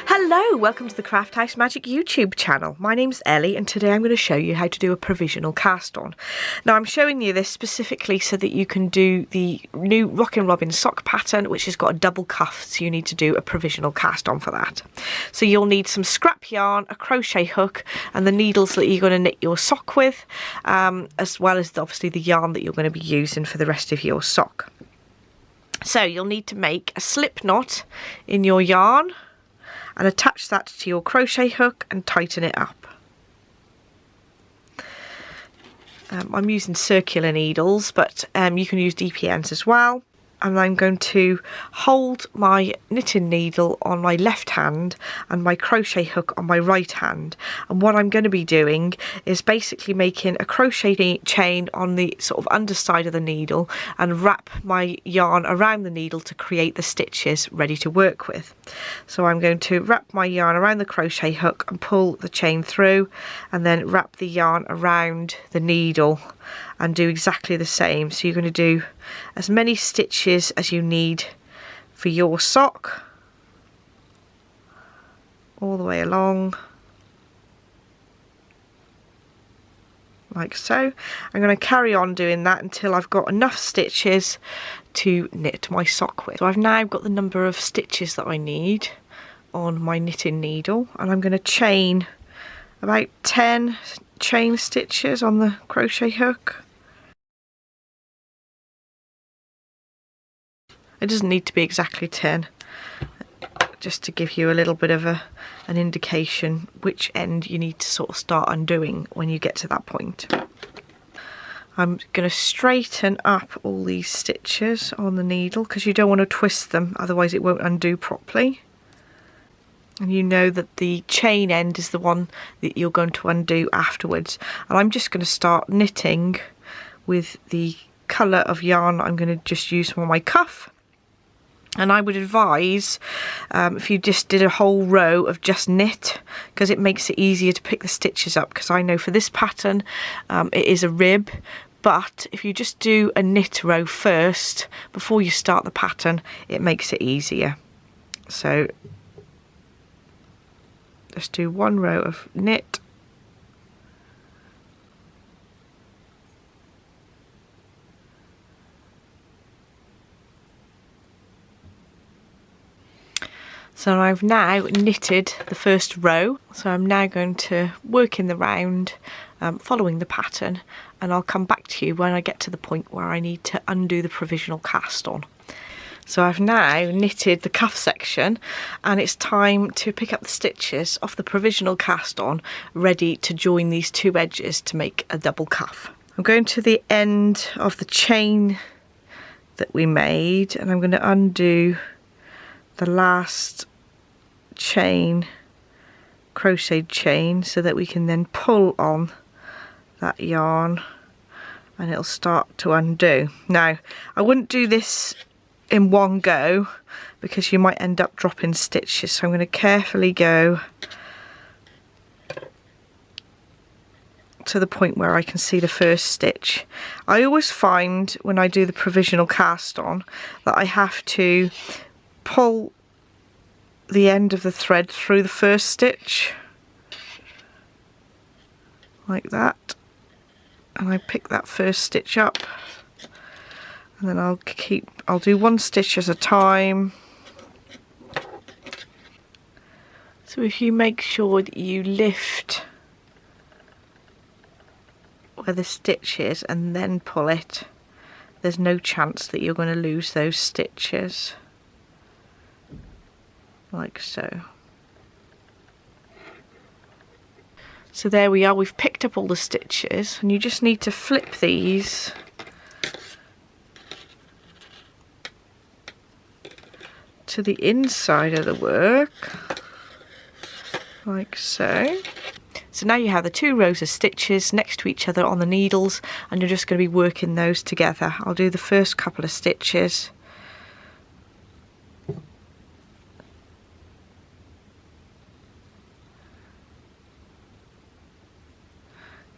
Hello, welcome to the Craft House Magic YouTube channel. My name's Ellie and today I'm going to show you how to do a provisional cast on. Now I'm showing you this specifically so that you can do the new Rockin Robin sock pattern, which has got a double cuff, so you need to do a provisional cast on for that. So you'll need some scrap yarn, a crochet hook and the needles that you're going to knit your sock with, as well as obviously the yarn that you're going to be using for the rest of your sock. So you'll need to make a slip knot in your yarn and attach that to your crochet hook and tighten it up. I'm using circular needles, but you can use DPNs as well. And I'm going to hold my knitting needle on my left hand and my crochet hook on my right hand. And what I'm going to be doing is basically making a crochet chain on the sort of underside of the needle and wrap my yarn around the needle to create the stitches ready to work with. So I'm going to wrap my yarn around the crochet hook and pull the chain through, and then wrap the yarn around the needle and do exactly the same. So you're going to do as many stitches as you need for your sock all the way along, like so. I'm going to carry on doing that until I've got enough stitches to knit my sock with. So I've now got the number of stitches that I need on my knitting needle, and I'm going to chain about 10 chain stitches on the crochet hook. It doesn't need to be exactly 10, just to give you a little bit of an indication which end you need to sort of start undoing when you get to that point. I'm going to straighten up all these stitches on the needle because you don't want to twist them, otherwise it won't undo properly. And you know that the chain end is the one that you're going to undo afterwards. And I'm just going to start knitting with the colour of yarn I'm going to just use for my cuff. And I would advise if you just did a whole row of just knit, because it makes it easier to pick the stitches up, because I know for this pattern it is a rib, but if you just do a knit row first before you start the pattern, it makes it easier. So just do one row of knit, so I've now knitted the first row, so I'm now going to work in the round following the pattern, and I'll come back to you when I get to the point where I need to undo the provisional cast on. So I've now knitted the cuff section, and it's time to pick up the stitches off the provisional cast on, ready to join these two edges to make a double cuff. I'm going to the end of the chain that we made, and I'm going to undo the last chain, crochet chain, so that we can then pull on that yarn and it'll start to undo. Now I wouldn't do this in one go because you might end up dropping stitches, so I'm going to carefully go to the point where I can see the first stitch. I always find when I do the provisional cast on that I have to pull the end of the thread through the first stitch like that, and I pick that first stitch up, and then I'll do one stitch at a time. So if you make sure that you lift where the stitch is and then pull it, there's no chance that you're going to lose those stitches, like so. So there we are, we've picked up all the stitches, and you just need to flip these to the inside of the work, like so. So now you have the two rows of stitches next to each other on the needles, and you're just going to be working those together. I'll do the first couple of stitches.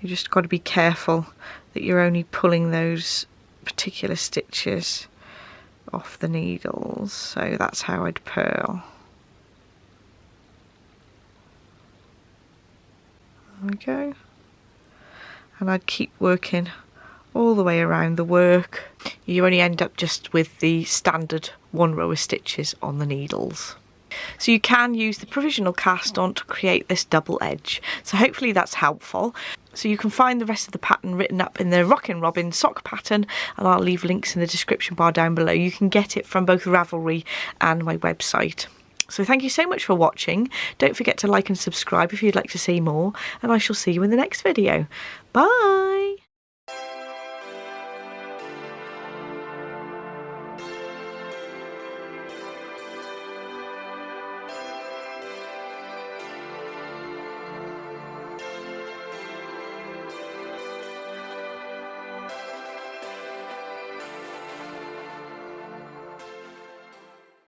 You just got to be careful that you're only pulling those particular stitches off the needles. So that's how I'd purl. There we go. And I'd keep working all the way around the work. You only end up just with the standard 1 row of stitches on the needles. So you can use the provisional cast on to create this double edge. So hopefully that's helpful. So you can find the rest of the pattern written up in the Rockin Robin sock pattern, and I'll leave links in the description bar down below. You can get it from both Ravelry and my website. So thank you so much for watching. Don't forget to like and subscribe if you'd like to see more, and I shall see you in the next video. Bye!